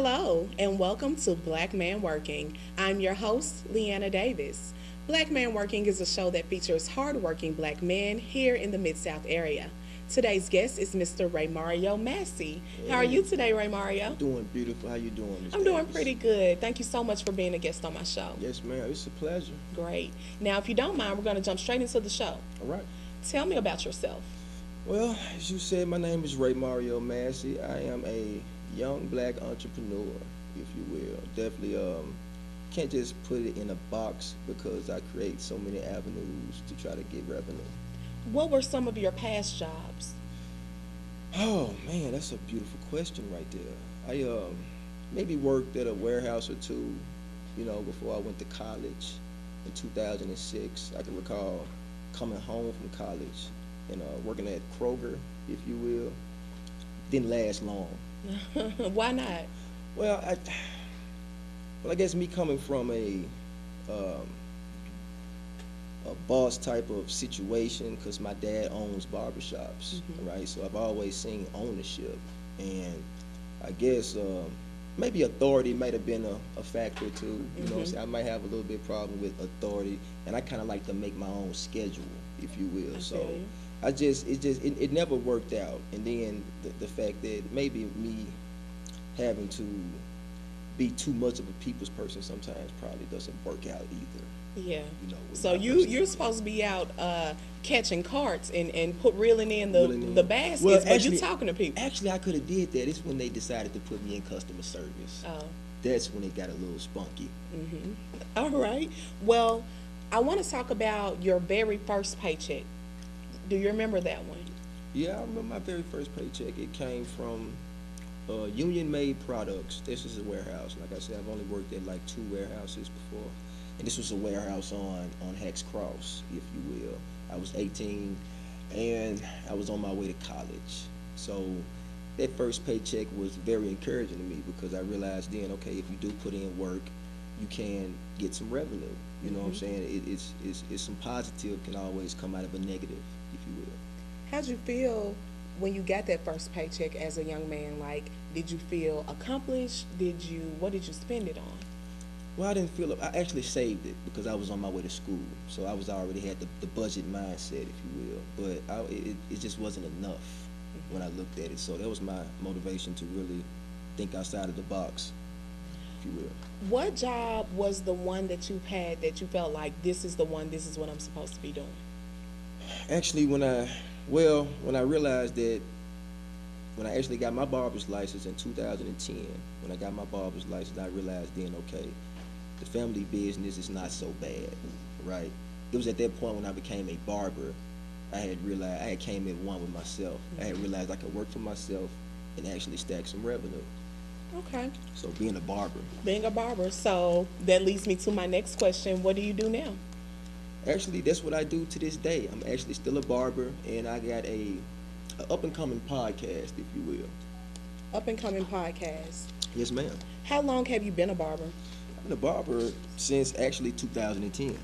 Hello, and welcome to Black Man Working. I'm your host, Leanna Davis. Black Man Working is a show that features hardworking black men here in the Mid South area. Today's guest is Mr. Raymario Massey. How are you Hey, today, Raymario? I'm doing beautiful. How you doing, Miss I'm doing Davis? pretty good. Thank you so much for being a guest on my show. Yes, ma'am. It's a pleasure. Great. Now, if you don't mind, we're going to jump straight into the show. All right. Tell me about yourself. Well, as you said, my name is Raymario Massey. I am a young black entrepreneur, if you will. Definitely can't just put it in a box because I create so many avenues to try to get revenue. What were some of your past jobs? Oh man, that's a beautiful question right there. I maybe worked at a warehouse or two, before I went to college in 2006. I can recall coming home from college and working at Kroger, if you will. Didn't last long. Why not? Well, I guess me coming from um, a boss type of situation, because my dad owns barbershops, right? So I've always seen ownership, and I guess maybe authority might have been a factor too. You know what I'm saying? I might have a little bit problem with authority, and I kind of like to make my own schedule, if you will. I So feel you. it never worked out, and then the fact that maybe me having to be too much of a people's person sometimes probably doesn't work out either. Yeah. With So my you're personality. supposed to be out catching carts and put reeling in Reeling in. the baskets, Well, but you talking to people. actually, I could have did that. It's when they decided to put me in customer service. Oh. That's when it got a little spunky. All right. Well, I want to talk about your very first paycheck. Do you remember that one? Yeah, I remember my very first paycheck. It came from Union Made Products. This is a warehouse. Like I said, I've only worked at like two warehouses before, and this was a warehouse on Hex Cross, if you will. I was 18, and I was on my way to college. So that first paycheck was very encouraging to me because I realized then, okay, if you do put in work, you can get some revenue. You know what I'm saying? It's some positive can always come out of a negative, if you will. How'd you feel when you got that first paycheck as a young man? Like, did you feel accomplished? What did you spend it on? Well, I didn't feel it. I actually saved it because I was on my way to school, so I was already had the budget mindset, if you will. But it just wasn't enough when I looked at it. So that was my motivation to really think outside of the box, if you will. What job was the one that you had that you felt like this is the one, this is what I'm supposed to be doing? Actually, when I realized that when I actually got my barber's license in 2010, when I got my barber's license, I realized then, okay, the family business is not so bad, right? It was at that point when I became a barber, I had realized, I had came in one with myself. I had realized I could work for myself and actually stack some revenue. Okay. So being a barber. Being a barber. So that leads me to my next question. What do you do now? Actually, that's what I do to this day. I'm actually still a barber, and I got a up and coming podcast, if you will. Up and coming podcast. Yes, ma'am. How long have you been a barber? I've been a barber since actually 2010.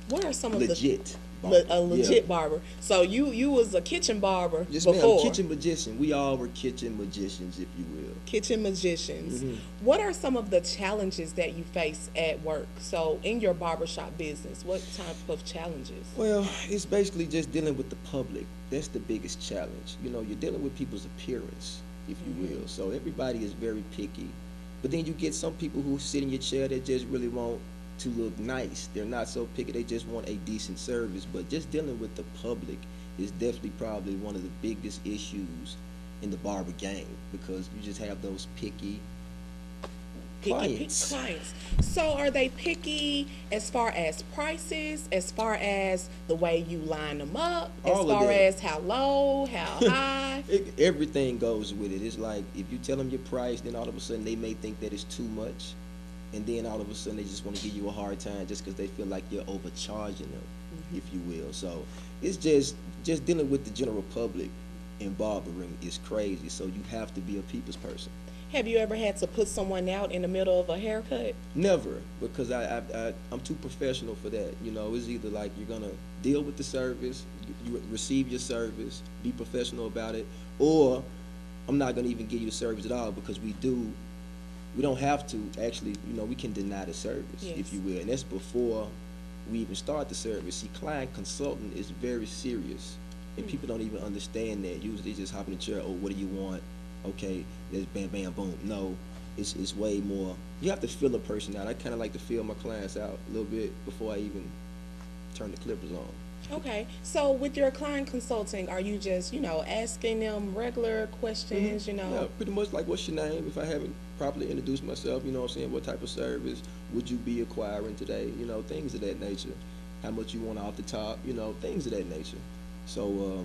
What are some of Legit. a legit Yeah. barber? So you was a kitchen barber Yes, before. ma'am. Kitchen magician. We all were kitchen magicians, if you will. Kitchen magicians. Mhm. What are some of the challenges that you face at work? So in your barbershop business, what type of challenges? Well, it's basically just dealing with the public. That's the biggest challenge. You're dealing with people's appearance, if you will. So everybody is very picky. But then you get some people who sit in your chair that just really want to look nice. They're not so picky. They just want a decent service. But just dealing with the public is definitely probably one of the biggest issues in the barber game because you just have those picky clients. Clients. So are they picky as far as prices, as far as the way you line them up, as All of far that. as how low, how high? Everything goes with it. It's like if you tell them your price, then all of a sudden they may think that it's too much, and then all of a sudden they just want to give you a hard time just because they feel like you're overcharging them, if you will. So it's just dealing with the general public in barbering is crazy. So you have to be a people's person. Have you ever had to put someone out in the middle of a haircut? Never, because I'm too professional for that. It's either like you're gonna deal with the service, you receive your service, be professional about it, or I'm not gonna even give you the service at all because we don't have to actually, we can deny the service, Yes. if you will, and that's before we even start the service. See, client consulting is very serious, and people don't even understand that. Usually, they just hop in the chair. Oh, what do you want? Okay, there's bam, bam, boom. No, it's way more. You have to feel a person out. I kind of like to feel my clients out a little bit before I even turn the clippers on. Okay, so with your client consulting, are you just, asking them regular questions, Yeah, pretty much like, what's your name? If I haven't properly introduced myself, you know what I'm saying? What type of service would you be acquiring today? Things of that nature. How much you want off the top? Things of that nature. So,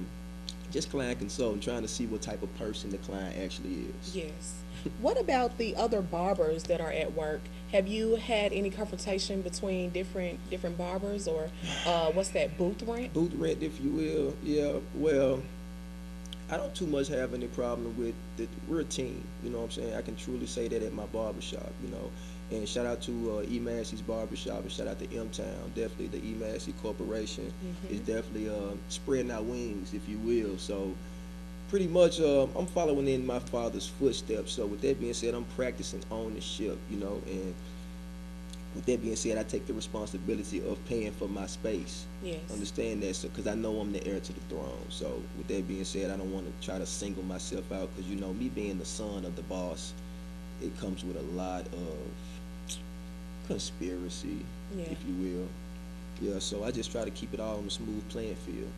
just client consulting, trying to see what type of person the client actually is. Yes. What about the other barbers that are at work? Have you had any confrontation between different barbers, or what's that, booth rent? Booth rent, if you will. Yeah, well, I don't too much have any problem with that. We're a team, you know what I'm saying? I can truly say that at my barbershop, And shout out to E. Massey's Barbershop, and shout out to M-Town. Definitely the E. Massey Corporation is definitely spreading our wings, if you will. So pretty much I'm following in my father's footsteps. So with that being said, I'm practicing ownership, and with that being said, I take the responsibility of paying for my space. Yes. Understand that, so because I know I'm the heir to the throne. So with that being said, I don't want to try to single myself out because me being the son of the boss, it comes with a lot of conspiracy, Yeah. if you will. Yeah, so I just try to keep it all on the smooth playing field.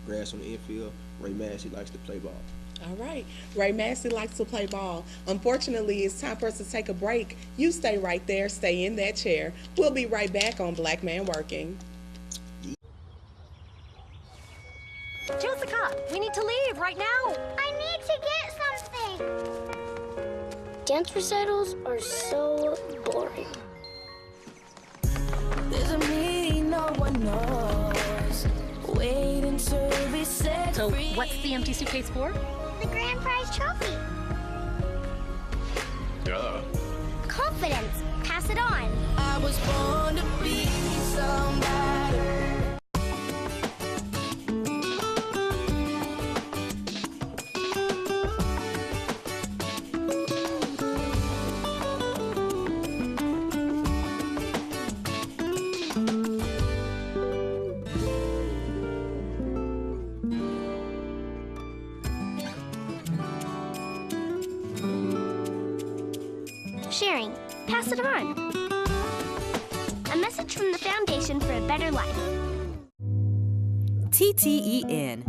Grass on the infield. Ray Massey likes to play ball. All right. Ray Massey likes to play ball. Unfortunately, it's time for us to take a break. You stay right there. Stay in that chair. We'll be right back on Black Man Working. Jessica, we need to leave right now. I need to get something. Dance recitals are so boring. There's a meaning no one knows. Wait until we set So, free. what's the empty suitcase for? The grand prize trophy. Duh. Confidence. Pass it on. I was born to be somebody. Sharing. Pass it on. A message from the Foundation for a Better Life. TTEN.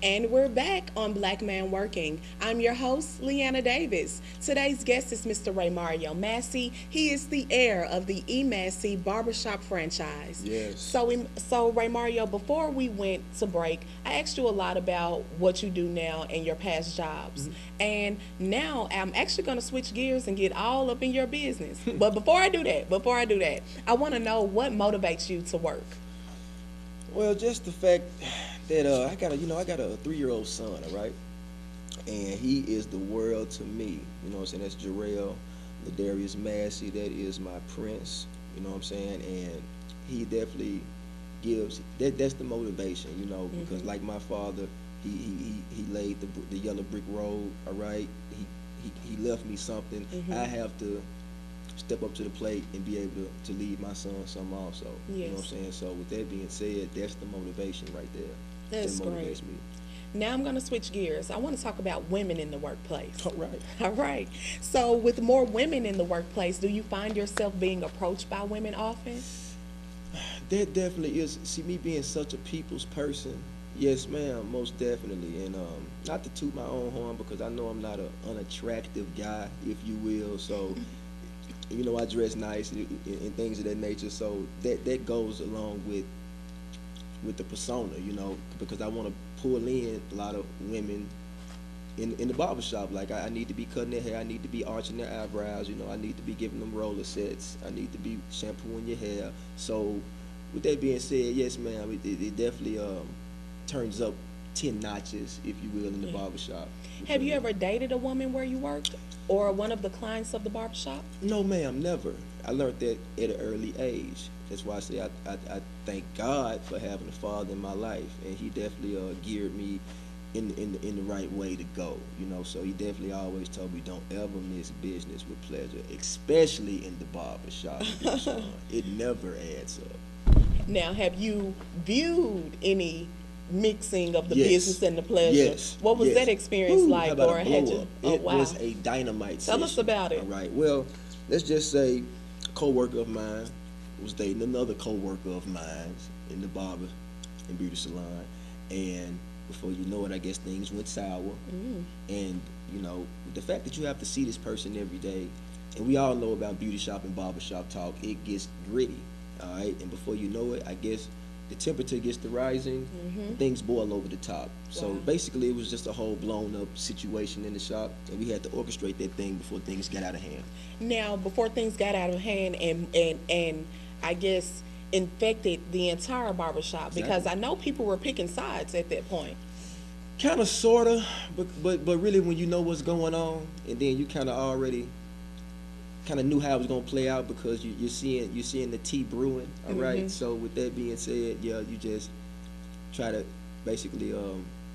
And we're back on Black Man Working. I'm your host, Leanna Davis. Today's guest is Mr. Raymario Massey. He is the heir of the E. Massey Barbershop franchise. Yes. So Raymario, before we went to break, I asked you a lot about what you do now and your past jobs. And now I'm actually going to switch gears and get all up in your business. But before I do that, I want to know what motivates you to work. Well, just the fact that I got a 3-year-old son, all right, and he is the world to me. You know what I'm saying? That's Jarrell Ladarius Massey. That is my prince. You know what I'm saying? And he definitely gives that's the motivation. Because like my father, he laid the yellow brick road. All right, he left me something. I have to step up to the plate and be able to lead my son some also. Yes. You know what I'm saying? So with that being said, that's the motivation right there. That's that motivates great. me. Now I'm going to switch gears. I want to talk about women in the workplace. All right. All right. So with more women in the workplace, do you find yourself being approached by women often? That definitely is. See, me being such a people's person, yes, ma'am, most definitely. And not to toot my own horn because I know I'm not an unattractive guy, if you will. So, I dress nice and things of that nature. So that goes along with the persona, because I want to pull in a lot of women in the barbershop. Like I need to be cutting their hair, I need to be arching their eyebrows, I need to be giving them roller sets, I need to be shampooing your hair. So with that being said, yes, ma'am, it definitely turns up 10 notches, if you will, in the barbershop. Have you ever dated a woman where you worked or one of the clients of the barbershop? No, ma'am, never. I learned that at an early age. That's why I say I thank God for having a father in my life, and he definitely geared me in the right way to go, you know. So he definitely always told me don't ever miss business with pleasure, especially in the barber shop. It never adds up. Now, have you viewed any mixing of the Yes. business and the pleasure? Yes. What was Yes. that experience Whew, how like, about or a had blow you? up? Oh, It wow. was a dynamite Tell us session. about it. All right. Well, let's just say a coworker of mine was dating another coworker of mine in the barber and beauty salon, and before you know it, I guess things went sour. And you know, the fact that you have to see this person every day, and we all know about beauty shop and barber shop talk, it gets gritty. All right, and before you know it, I guess the temperature gets to rising, and things boil over the top. So Wow. basically, it was just a whole blown up situation in the shop, and we had to orchestrate that thing before things got out of hand. Now, before things got out of hand and I guess infected the entire barbershop, because I know people were picking sides at that point. Kind of, sorta, but really, when you know what's going on, and then you kind of already kind of knew how it was gonna play out because you're seeing the tea brewing. All right. So with that being said, yeah, you just try to basically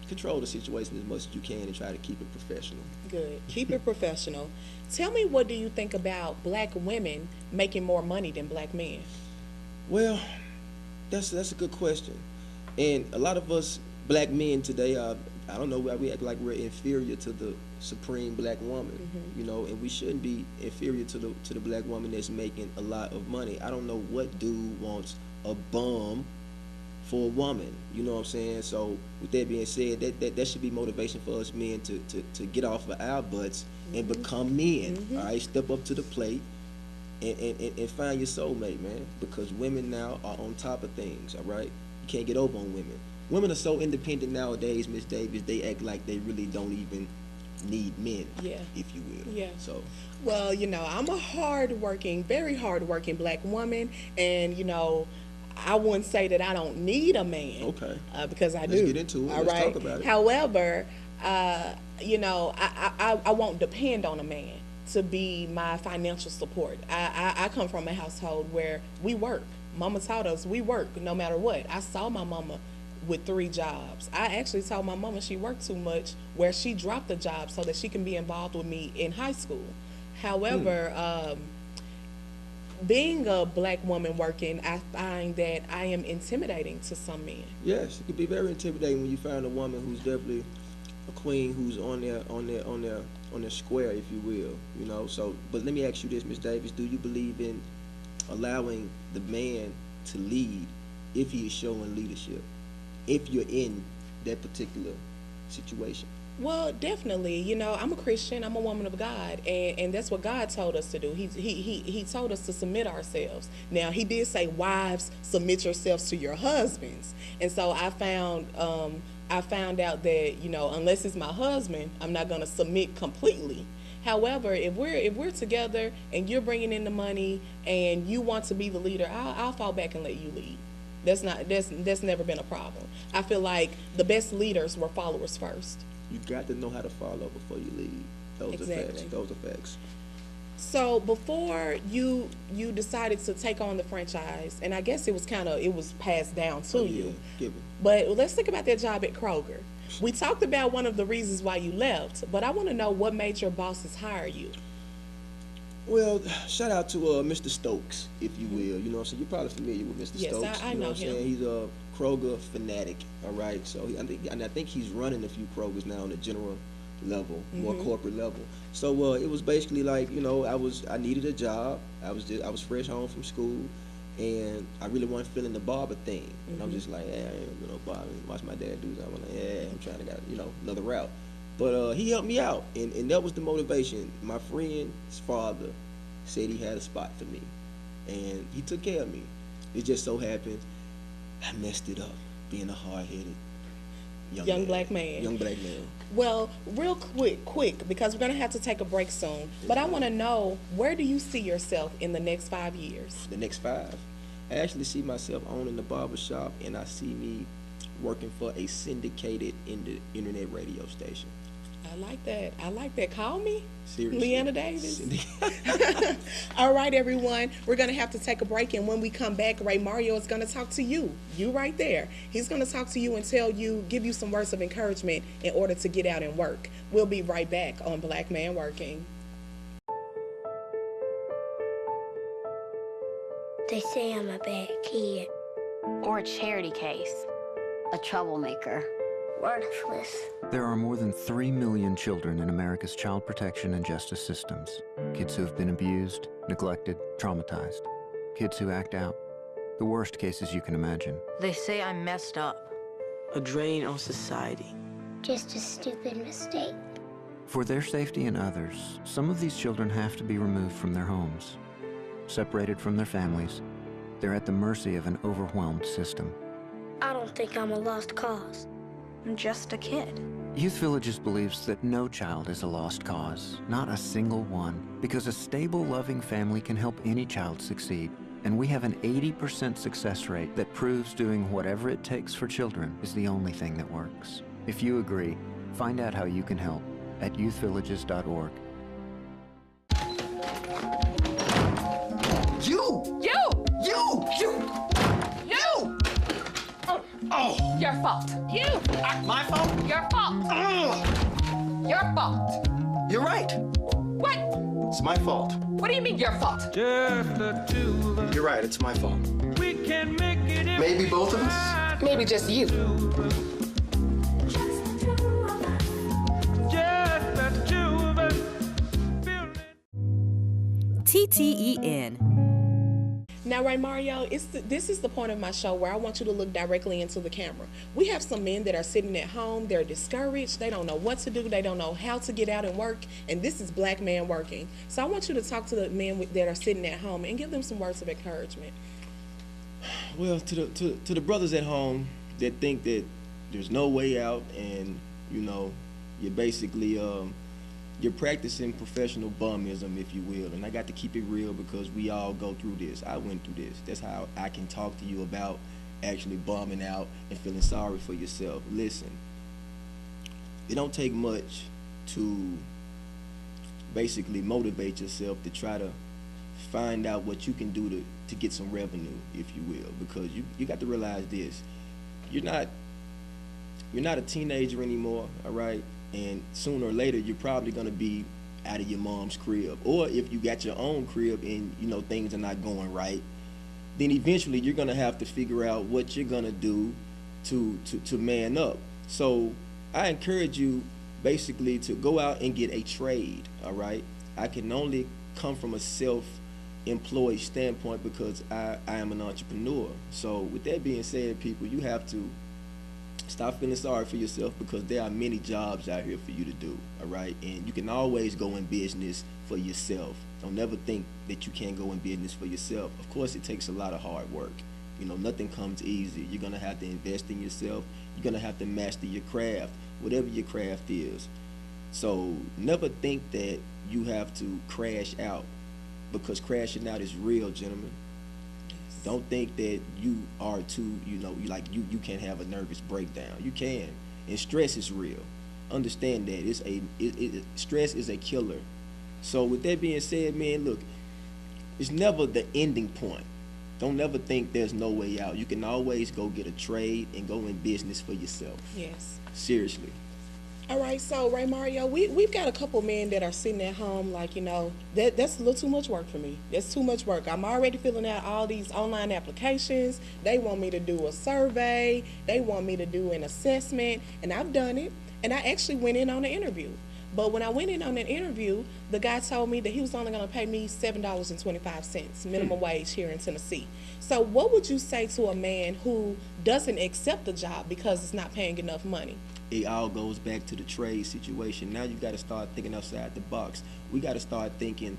control the situation as much as you can and try to keep it professional. Good. Keep it professional. Tell me, what do you think about black women making more money than black men? Well, that's a good question, and a lot of us black men today, I don't know why we act like we're inferior to the supreme black woman, you know, and we shouldn't be inferior to the black woman that's making a lot of money. I don't know what dude wants a bum for a woman, you know what I'm saying? So with that being said, that should be motivation for us men to get off of our butts and become men. All right, step up to the plate and find your soulmate, man, because women now are on top of things. All right, you can't get over on women. Women are so independent nowadays, Miss Davis. They act like they really don't even need men, Yeah. if you will. Yeah. So Well, you know, I'm a hardworking, very hardworking black woman, and you know, I wouldn't say that I don't need a man. Okay. Because I Let's do. get into it. All Let's right. talk about it. However, you know, I won't depend on a man to be my financial support. I come from a household where we work. Mama taught us we work no matter what. I saw my mama with 3 jobs. I actually told my mama she worked too much, where she dropped the job so that she can be involved with me in high school. However, being a black woman working, I find that I am intimidating to some men. yes, it could be very intimidating when you find a woman who's definitely a queen, who's on their square, if you will. You know. So, but let me ask you this, Miss Davis: do you believe in allowing the man to lead if he is showing leadership, if you're in that particular situation? Well, definitely. You know, I'm a Christian. I'm a woman of God, and that's what God told us to do. He told us to submit ourselves. Now, He did say, "Wives, submit yourselves to your husbands." And so I found out that, you know, unless it's my husband, I'm not going to submit completely. However, if we're together and you're bringing in the money and you want to be the leader, I'll fall back and let you lead. That's never been a problem. I feel like the best leaders were followers first. You got to know how to follow before you lead. Those are facts. Exactly. Those are facts. So before you decided to take on the franchise, and I guess it was passed down to you. Give it. But let's think about that job at Kroger. We talked about one of the reasons why you left, but I want to know what made your bosses hire you. Well, shout out to Mr. Stokes, if you will. You know what I'm saying? You're probably familiar with Mr. Yes, Stokes. I You know what I'm him. saying? He's a Kroger fanatic, all right? So I think he's running a few Krogers now on the general level, more corporate level. So it was basically like, you know, I needed a job. I was fresh home from school, and I really wasn't feeling the barber thing. And I'm just like, I ain't gonna barber. Watch my dad do something. I'm like, I'm trying to get, you know, another route. But he helped me out, and that was the motivation. My friend's father said he had a spot for me, and he took care of me. It just so happened I messed it up, being a hard-headed young black man. Young black man. Well, real quick, because we're going to have to take a break soon, but I want to know, where do you see yourself in the next 5 years? The next 5, I actually see myself owning the barber shop, and I see me working for a syndicated internet radio station. I like that. I like that. Call me. Seriously. Leanna Davis. All right, everyone. We're going to have to take a break, and when we come back, Raymario is going to talk to you. You right there. He's going to talk to you and give you some words of encouragement in order to get out and work. We'll be right back on Black Man Working. They say I'm a bad kid. Or a charity case. A troublemaker. Worthless. There are more than 3 million children in America's child protection and justice systems. Kids who have been abused, neglected, traumatized. Kids who act out. The worst cases you can imagine. They say I'm messed up. A drain on society. Just a stupid mistake. For their safety and others, some of these children have to be removed from their homes. Separated from their families, they're at the mercy of an overwhelmed system. I don't think I'm a lost cause. I'm just a kid. Youth Villages believes that no child is a lost cause, not a single one, because a stable, loving family can help any child succeed. And we have an 80% success rate that proves doing whatever it takes for children is the only thing that works. If you agree, find out how you can help at youthvillages.org. Oh! Your fault. My fault? Your fault. Your fault. You're right. What? It's my fault. What do you mean your fault? You're right, it's my fault. We can make it. Maybe both of us? Maybe just you. TTEN. Now, Raymario, this is the point of my show where I want you to look directly into the camera. We have some men that are sitting at home. They're discouraged. They don't know what to do. They don't know how to get out and work. And this is Black Man Working. So I want you to talk to the men that are sitting at home and give them some words of encouragement. Well, to the brothers at home that think that there's no way out, and you're basically you're practicing professional bummism, if you will. And I got to keep it real because we all go through this. I went through this. That's how I can talk to you about actually bumming out and feeling sorry for yourself. Listen, it don't take much to basically motivate yourself to try to find out what you can do to get some revenue, if you will, because you got to realize this. You're not a teenager anymore, all right? And sooner or later, you're probably going to be out of your mom's crib. Or if you got your own crib and, things are not going right, then eventually you're going to have to figure out what you're going to do to man up. So I encourage you basically to go out and get a trade, all right? I can only come from a self-employed standpoint because I am an entrepreneur. So with that being said, people, you have to stop feeling sorry for yourself because there are many jobs out here for you to do, all right? And you can always go in business for yourself. Don't never think that you can't go in business for yourself. Of course, it takes a lot of hard work. Nothing comes easy. You're going to have to invest in yourself. You're going to have to master your craft, whatever your craft is. So never think that you have to crash out, because crashing out is real, gentlemen. Don't think that you are too, you can't have a nervous breakdown. You can. And stress is real. Understand that. Stress is a killer. So with that being said, man, look, it's never the ending point. Don't never think there's no way out. You can always go get a trade and go in business for yourself. Yes. Seriously. All right, so Raymario, we've got a couple men that are sitting at home like, that's a little too much work for me. That's too much work. I'm already filling out all these online applications. They want me to do a survey. They want me to do an assessment, and I've done it. And I actually went in on an interview. But when I went in on an interview, the guy told me that he was only going to pay me $7.25 minimum wage here in Tennessee. So what would you say to a man who doesn't accept the job because it's not paying enough money? It all goes back to the trade situation. Now you got to start thinking outside the box. We got to start thinking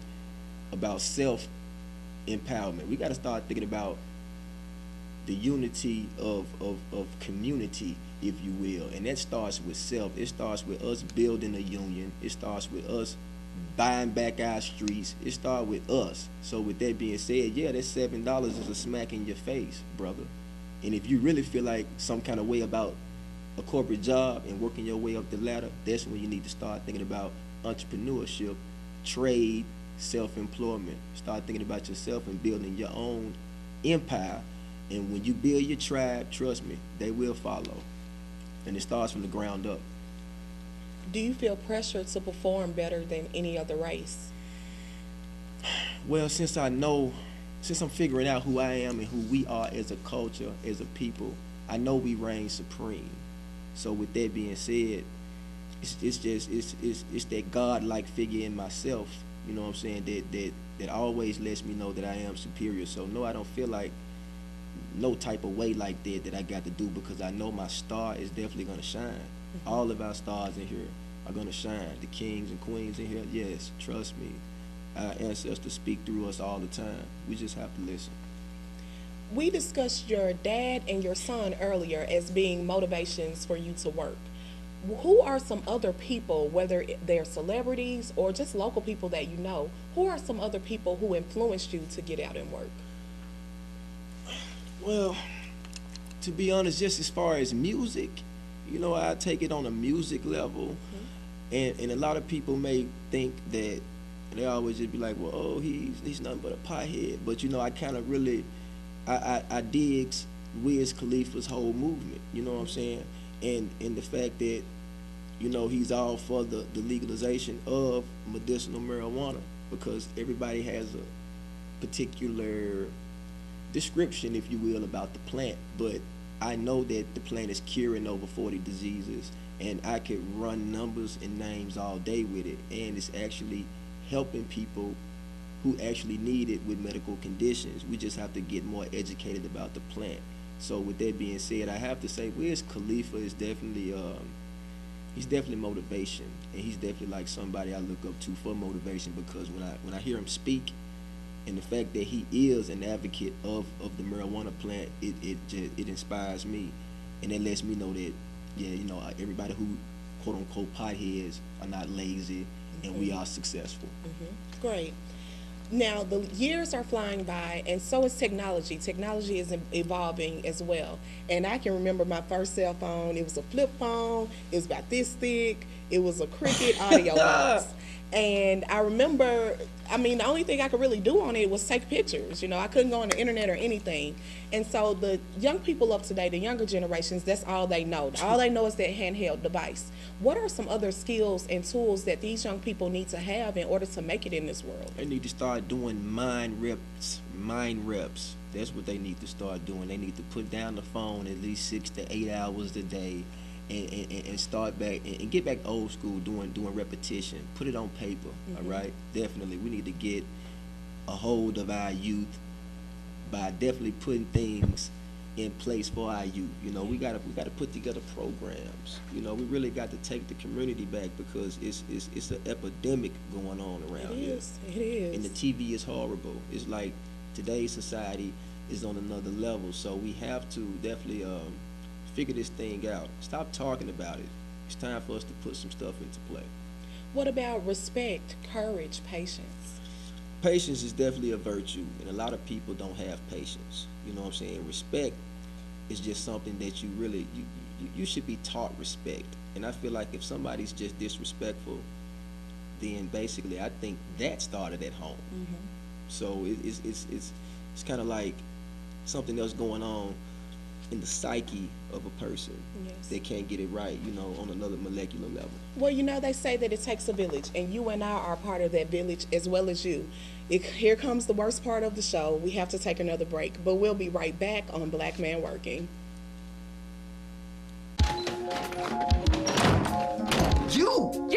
about self-empowerment. We got to start thinking about the unity of community, if you will. And that starts with self. It starts with us building a union. It starts with us buying back our streets. It starts with us. So with that being said, yeah, that $7 is a smack in your face, brother. And if you really feel like some kind of way about a corporate job and working your way up the ladder, that's when you need to start thinking about entrepreneurship, trade, self-employment. Start thinking about yourself and building your own empire. And when you build your tribe, trust me, they will follow. And it starts from the ground up. Do you feel pressure to perform better than any other race? Well, since I'm figuring out who I am and who we are as a culture, as a people, I know we reign supreme. So with that being said, it's that God-like figure in myself, you know what I'm saying, that always lets me know that I am superior. So no, I don't feel like no type of way like that I got to do, because I know my star is definitely gonna shine. All of our stars in here are gonna shine. The kings and queens in here, yes, trust me. Our ancestors speak through us all the time. We just have to listen. We discussed your dad and your son earlier as being motivations for you to work. Who are some other people, whether they're celebrities or just local people that you know, who are some other people who influenced you to get out and work? Well, to be honest, just as far as music, you know, I take it on a music level. And a lot of people may think that, they always just be like, well, oh, he's nothing but a pothead. But, you know, I kind of really, I digs Wiz Khalifa's whole movement, you know what I'm saying? And the fact that, you know, he's all for the legalization of medicinal marijuana, because everybody has a particular description, if you will, about the plant. But I know that the plant is curing over 40 diseases, and I could run numbers and names all day with it, and it's actually helping people who actually need it with medical conditions. We just have to get more educated about the plant. So with that being said, I have to say Wiz Khalifa is definitely he's definitely motivation, and he's definitely like somebody I look up to for motivation, because when I hear him speak, and the fact that he is an advocate of the marijuana plant, it inspires me, and it lets me know that, yeah, you know, everybody who quote unquote potheads are not lazy, and we are successful. Great. Now, the years are flying by, and so is technology. Technology is evolving as well. And I can remember my first cell phone. It was a flip phone. It was about this thick. It was a Cricket audio box. And I remember, I mean, the only thing I could really do on it was take pictures. You know, I couldn't go on the internet or anything. And so the young people of today, the younger generations, that's all they know. All they know is that handheld device. What are some other skills and tools that these young people need to have in order to make it in this world? They need to start doing mind reps. That's what they need to start doing. They need to put down the phone at least 6 to 8 hours a day, and start back and get back old school, doing repetition. Put it on paper. All right, definitely we need to get a hold of our youth by definitely putting things in place for our youth. You know, we gotta put together programs. You know, we really got to take the community back, because it's an epidemic going on around here. It is. And the TV is horrible. It's like today's society is on another level. So we have to definitely figure this thing out. Stop talking about it. It's time for us to put some stuff into play. What about respect, courage, patience? Patience is definitely a virtue, and a lot of people don't have patience. You know what I'm saying? Respect is just something that you really, you should be taught respect. And I feel like if somebody's just disrespectful, then basically I think that started at home. So it's kind of like something else going on in the psyche of a person. They can't get it right, you know, on another molecular level. Well, you know, they say that it takes a village, and you and I are part of that village as well as you. Here comes the worst part of the show. We have to take another break, but we'll be right back on Black Man Working. You!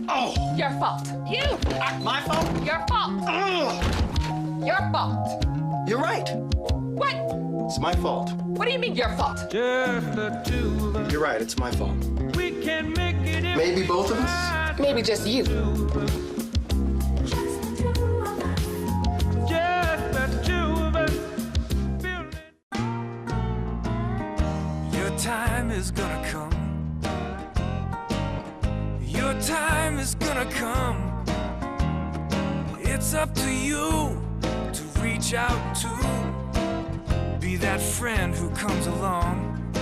Oh! Your fault. You! My fault? Your fault. Your fault. You're right. What? It's my fault. What do you mean your fault? Just the two of us. You're right, it's my fault. We can make it if Maybe both of us? Maybe just you. Just the two of us. Your time is gonna come. Your time is gonna come. It's up to you to reach out to be that friend who comes along.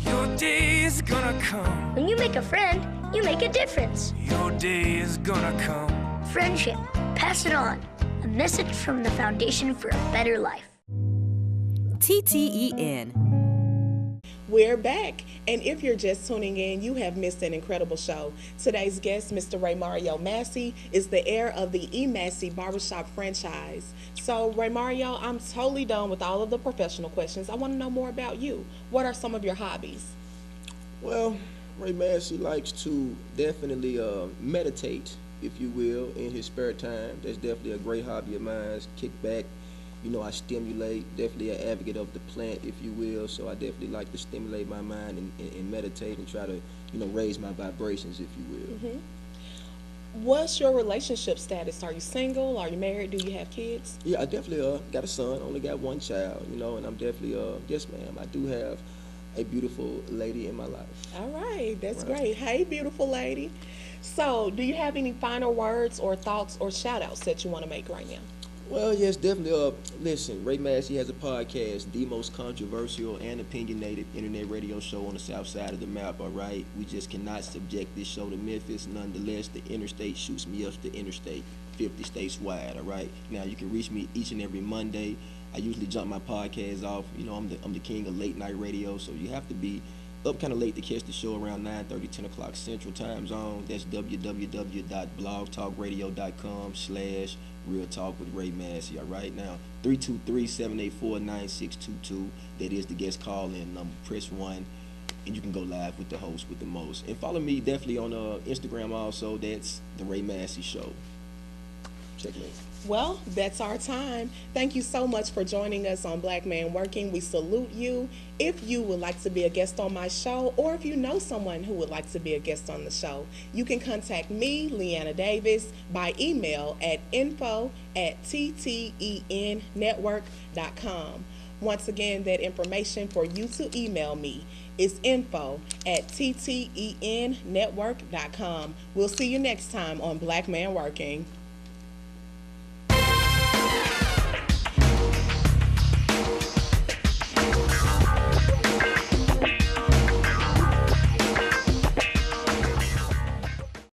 Your day is gonna come. When you make a friend, you make a difference. Your day is gonna come. Friendship. Pass it on. A message from the Foundation for a Better Life. TTEN. We're back, and if you're just tuning in, you have missed an incredible show. Today's guest, Mr. Raymario Massey, is the heir of the E. Massey Barbershop franchise. So, Raymario, I'm totally done with all of the professional questions. I want to know more about you. What are some of your hobbies? Well, Ray Massey likes to definitely meditate, if you will, in his spare time. That's definitely a great hobby of mine. Kick back. You know, I stimulate, definitely an advocate of the plant, if you will, so I definitely like to stimulate my mind and meditate and try to, you know, raise my vibrations, if you will. Mm-hmm. What's your relationship status? Are you single? Are you married? Do you have kids? Yeah, I definitely got a son, only got one child, you know, and I'm definitely, yes ma'am, I do have a beautiful lady in my life. All right, that's great. Hey, beautiful lady. So, do you have any final words or thoughts or shout-outs that you want to make right now? Well, yes, definitely. Listen, Ray Massey has a podcast, the most controversial and opinionated internet radio show on the south side of the map, all right? We just cannot subject this show to Memphis. Nonetheless, the interstate shoots me up the interstate, 50 states wide, all right? Now, you can reach me each and every Monday. I usually jump my podcast off. You know, I'm the king of late night radio, so you have to be up kind of late to catch the show around 9:30, 10 o'clock Central Time Zone. That's www.blogtalkradio.com/Real Talk with Ray Massey. All right, now 323-784-9622. That is the guest call-in number. Press 1, and you can go live with the host with the most. And follow me definitely on Instagram also. That's the Ray Massey Show. Check me. Well, that's our time. Thank you so much for joining us on Black Man Working. We salute you. If you would like to be a guest on my show, or if you know someone who would like to be a guest on the show, you can contact me, Leanna Davis, by email at info@ttenetwork.com. Once again, that information for you to email me is info@ttenetwork.com. We'll see you next time on Black Man Working.